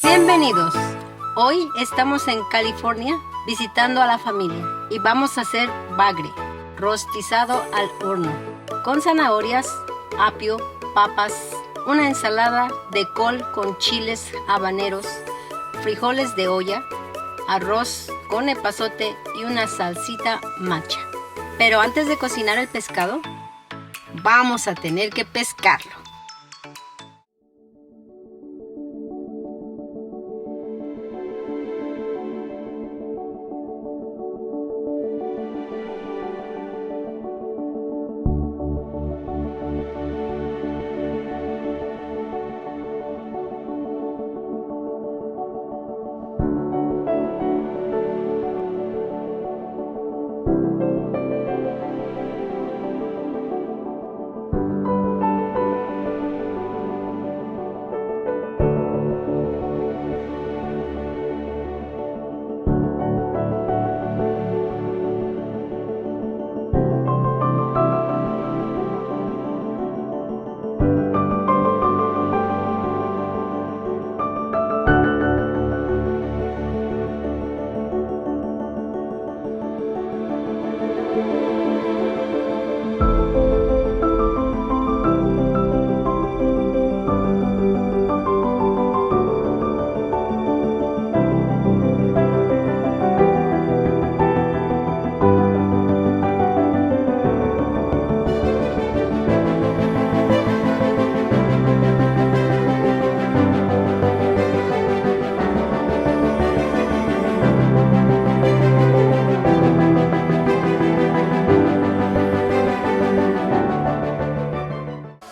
Bienvenidos. Hoy estamos en California visitando a la familia y vamos a hacer bagre, rostizado al horno, con zanahorias, apio, papas, una ensalada de col con chiles habaneros, frijoles de olla, arroz con epazote y una salsita macha. Pero antes de cocinar el pescado, vamos a tener que pescarlo.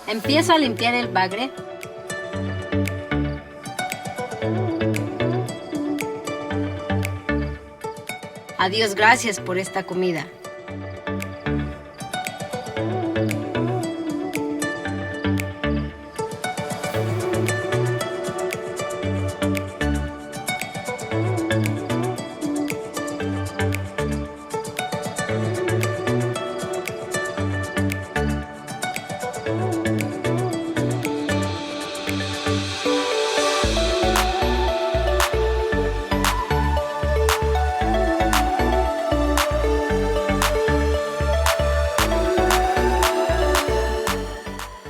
Empiezo a limpiar el bagre. Adiós, gracias por esta comida.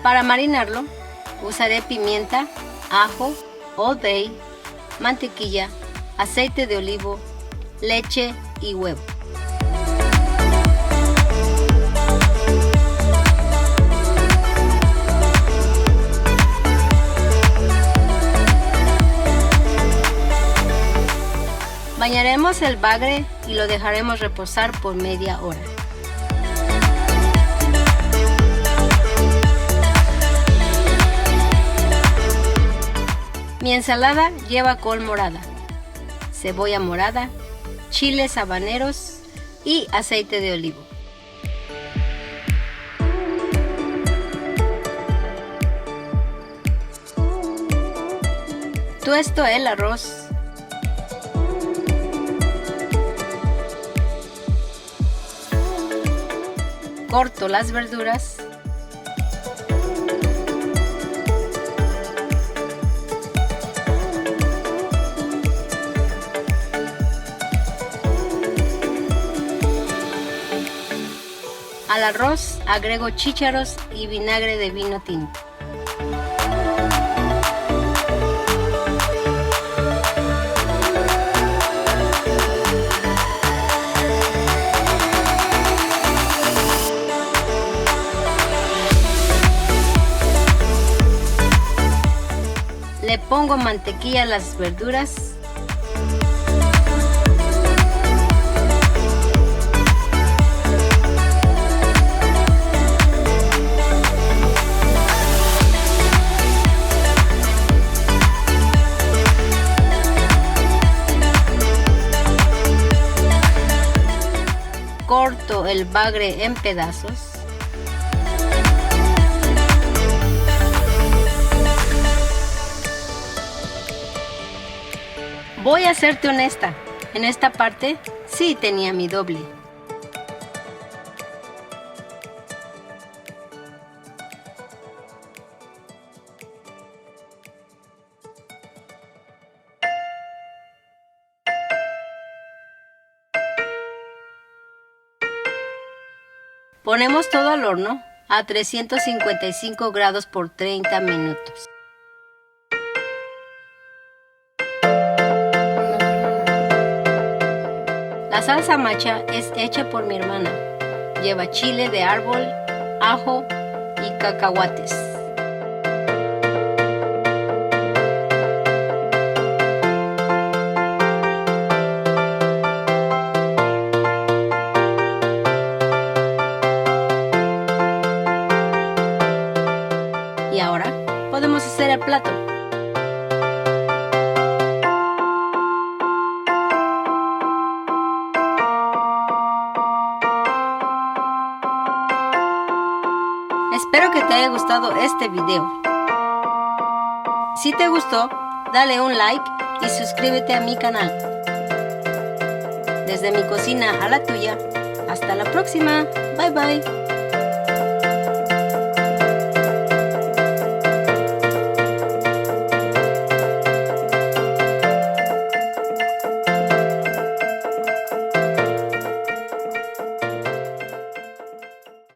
Para marinarlo, usaré pimienta, ajo, Old Bay, mantequilla, aceite de olivo, leche y huevo. Bañaremos el bagre y lo dejaremos reposar por media hora. Mi ensalada lleva col morada, cebolla morada, chiles habaneros y aceite de olivo. Tuesto el arroz. Corto las verduras. Al arroz agrego chícharos y vinagre de vino tinto. Le pongo mantequilla a las verduras. Corto el bagre en pedazos. Voy a serte honesta, en esta parte sí tenía mi doble. Ponemos todo al horno a 355 grados por 30 minutos. La salsa macha es hecha por mi hermana. Lleva chile de árbol, ajo y cacahuates. Y ahora podemos hacer el plato. Espero que te haya gustado este video. Si te gustó, dale un like y suscríbete a mi canal. Desde mi cocina a la tuya. Hasta la próxima. Bye bye.